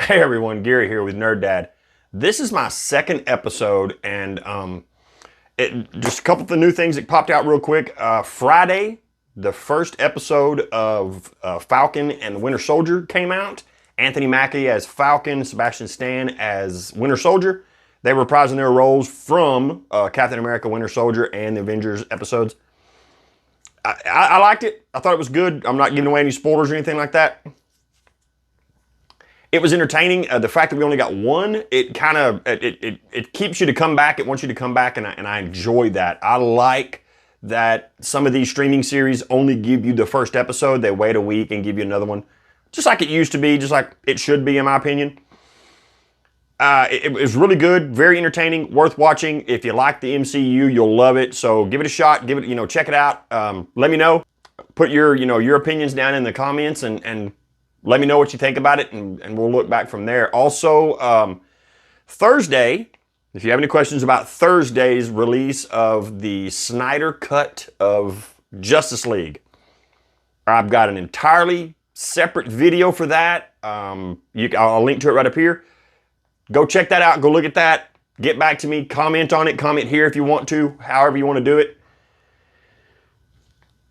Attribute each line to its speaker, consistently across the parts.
Speaker 1: Hey everyone, Gary here with Nerd Dad. This is my second episode, and just a couple of the new things that popped out real quick. Friday, the first episode of Falcon and the Winter Soldier came out. Anthony Mackie as Falcon, Sebastian Stan as Winter Soldier. They were reprising their roles from Captain America, Winter Soldier, and the Avengers episodes. I liked it. I thought it was good. I'm not giving away any spoilers or anything like that. It was entertaining. The fact that we only got one, it kind of it keeps you to come back. It wants you to come back, and I enjoy that. I like that some of these streaming series only give you the first episode. They wait a week and give you another one, just like it used to be, just like it should be, in my opinion. It was really good, very entertaining, worth watching. If you like the MCU, you'll love it. So give it a shot. Give it, check it out. Let me know. Put your opinions down in the comments and let me know what you think about it, and we'll look back from there. Also, Thursday, if you have any questions about Thursday's release of the Snyder Cut of Justice League, I've got an entirely separate video for that. I'll link to it right up here. Go check that out. Go look at that. Get back to me. Comment on it. Comment here if you want to, however you want to do it.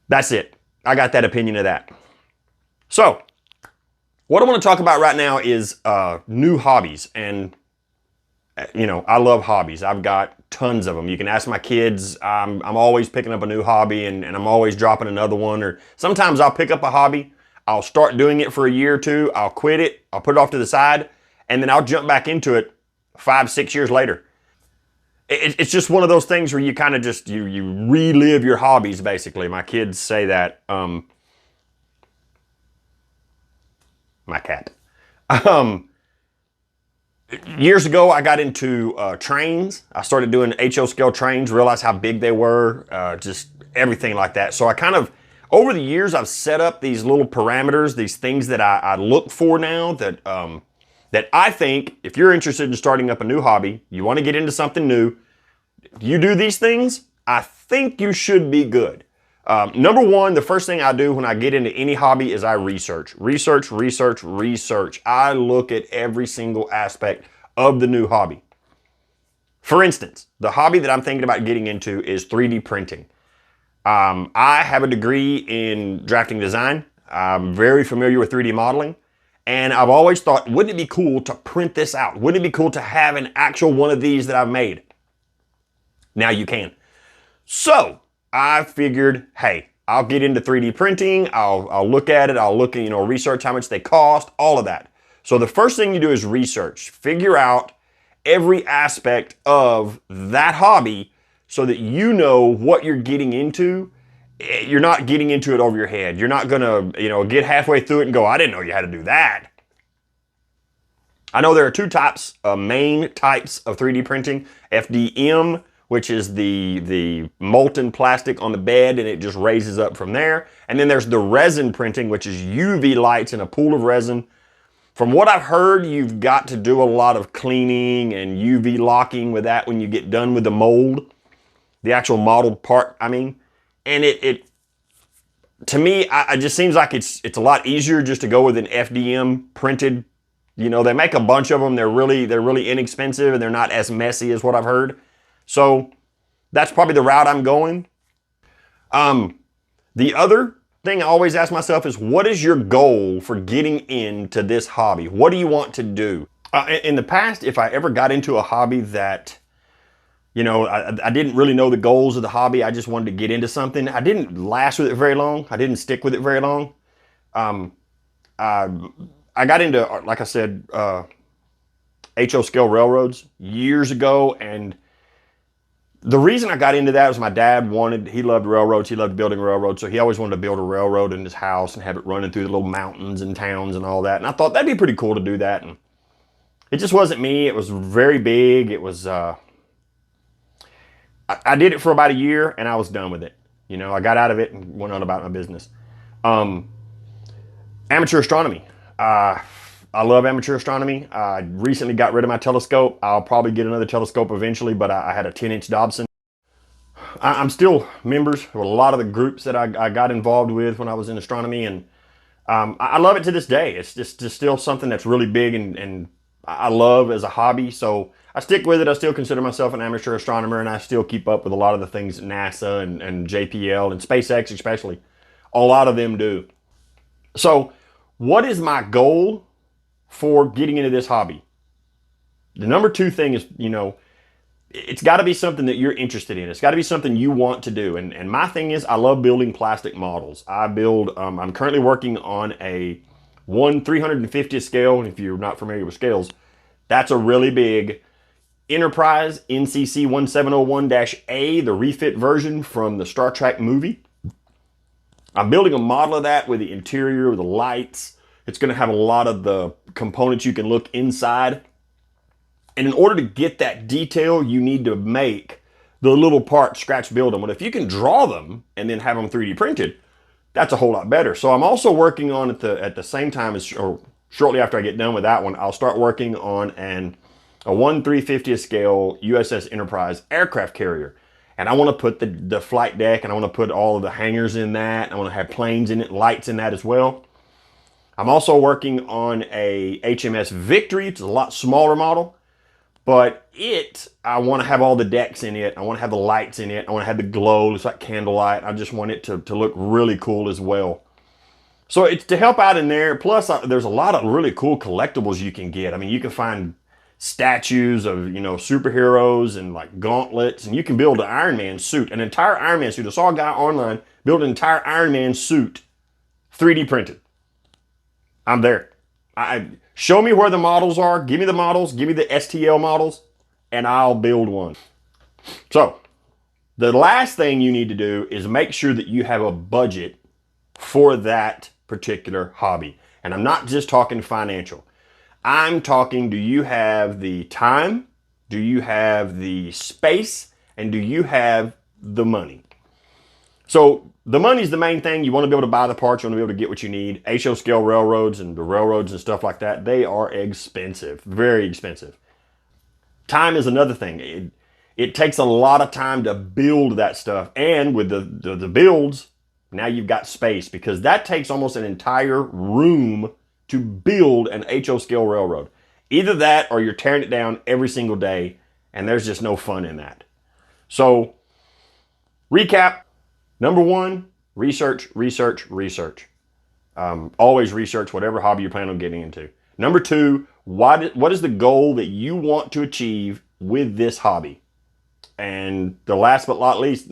Speaker 1: That's it. I got that opinion of that. So, what I want to talk about right now is new hobbies. And, I love hobbies. I've got tons of them. You can ask my kids. I'm always picking up a new hobby, and I'm always dropping another one. Or sometimes I'll pick up a hobby. I'll start doing it for a year or two. I'll quit it. I'll put it off to the side. And then I'll jump back into it 5-6 years later. It's just one of those things where you kind of just, you relive your hobbies, basically. My kids say that. My cat. Years ago, I got into trains. I started doing HO scale trains, realized how big they were, just everything like that. So I kind of, over the years, I've set up these little parameters, these things that I look for now that I think, if you're interested in starting up a new hobby, you want to get into something new, you do these things, I think you should be good. Number one, the first thing I do when I get into any hobby is I research. Research. I look at every single aspect of the new hobby. For instance, the hobby that I'm thinking about getting into is 3D printing. I have a degree in drafting design. I'm very familiar with 3D modeling. And I've always thought, wouldn't it be cool to print this out? Wouldn't it be cool to have an actual one of these that I've made? Now you can. So I figured, hey, I'll get into 3D printing. I'll look at it. I'll look at, research how much they cost, all of that. So the first thing you do is research. Figure out every aspect of that hobby so that you know what you're getting into. You're not getting into it over your head. You're not going to, get halfway through it and go, I didn't know you had to do that. I know there are two main types of 3D printing. FDM, which is the molten plastic on the bed, and it just raises up from there. And then there's the resin printing, which is UV lights in a pool of resin. From what I've heard, you've got to do a lot of cleaning and UV locking with that when you get done with the mold. The actual modeled part, And it to me, it just seems like it's a lot easier just to go with an FDM printed. They make a bunch of them. They're really inexpensive, and they're not as messy as what I've heard. So that's probably the route I'm going. The other thing I always ask myself is, what is your goal for getting into this hobby? What do you want to do? In the past, if I ever got into a hobby that I didn't really know the goals of the hobby. I just wanted to get into something. I didn't last with it very long. I didn't stick with it very long. I got into, like I said, HO scale railroads years ago. And the reason I got into that was my dad he loved railroads. He loved building railroads. So he always wanted to build a railroad in his house and have it running through the little mountains and towns and all that. And I thought that'd be pretty cool to do that. And it just wasn't me. It was very big. It was, I did it for about a year, and I was done with it. I got out of it and went on about my business. Amateur astronomy. I love amateur astronomy. I recently got rid of my telescope. I'll probably get another telescope eventually, but I had a 10-inch Dobson. I'm still members of a lot of the groups that I got involved with when I was in astronomy, and I love it to this day. It's just still something that's really big and I love as a hobby. So I stick with it. I still consider myself an amateur astronomer, and I still keep up with a lot of the things that NASA and JPL and SpaceX especially. A lot of them do. So what is my goal for getting into this hobby? The number two thing is, it's got to be something that you're interested in. It's got to be something you want to do. And my thing is, I love building plastic models. I'm currently working on a 1/350th scale. And if you're not familiar with scales, that's a really big Enterprise NCC 1701-A, the refit version from the Star Trek movie. I'm building a model of that with the interior, with the lights. It's going to have a lot of the components you can look inside. And in order to get that detail, you need to make the little parts, scratch build them. But if you can draw them and then have them 3D printed, that's a whole lot better. So I'm also working on at the same time as, or shortly after I get done with that one, I'll start working on a 1/350th scale USS Enterprise aircraft carrier. And I want to put the flight deck, and I want to put all of the hangars in that. I want to have planes in it, lights in that as well. I'm also working on a HMS Victory. It's a lot smaller model. But I want to have all the decks in it. I want to have the lights in it. I want to have the glow. It's like candlelight. I just want it to look really cool as well. So it's to help out in there. Plus, there's a lot of really cool collectibles you can get. I mean, you can find statues of, superheroes and like gauntlets. And you can build an Iron Man suit, an entire Iron Man suit. I saw a guy online build an entire Iron Man suit 3D printed. I'm there. Show me where the models are. Give me the models. Give me the STL models, and I'll build one. So the last thing you need to do is make sure that you have a budget for that particular hobby. And I'm not just talking financial. I'm talking, do you have the time? Do you have the space? And do you have the money? So the money's the main thing. You want to be able to buy the parts. You want to be able to get what you need. HO scale railroads and the railroads and stuff like that, they are expensive, very expensive. Time is another thing. It takes a lot of time to build that stuff. And with the builds, now you've got space, because that takes almost an entire room to build an HO scale railroad. Either that or you're tearing it down every single day, and there's just no fun in that. So, recap. Number one, research, research, research. Always research whatever hobby you plan on getting into. Number two, what is the goal that you want to achieve with this hobby? And the last but not least,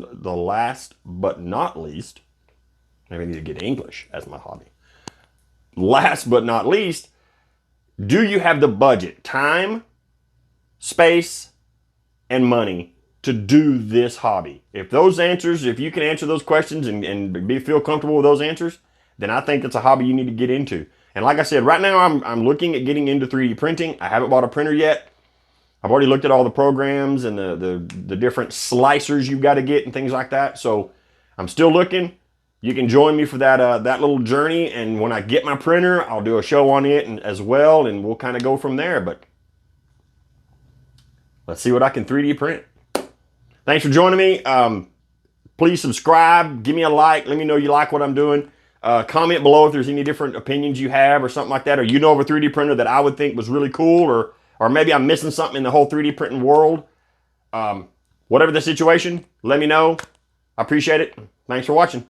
Speaker 1: maybe I need to get English as my hobby. Last but not least, do you have the budget, time, space, and money to do this hobby? If you can answer those questions and feel comfortable with those answers, then I think it's a hobby you need to get into. And like I said, right now I'm looking at getting into 3D printing. I haven't bought a printer yet. I've already looked at all the programs and the different slicers you've got to get and things like that. So I'm still looking. You can join me for that little journey. And when I get my printer, I'll do a show on it as well, and we'll kind of go from there. But let's see what I can 3D print. Thanks for joining me. Please subscribe. Give me a like. Let me know you like what I'm doing. Comment below if there's any different opinions you have or something like that, or you know of a 3D printer that I would think was really cool, or maybe I'm missing something in the whole 3D printing world. Whatever the situation, let me know. I appreciate it. Thanks for watching.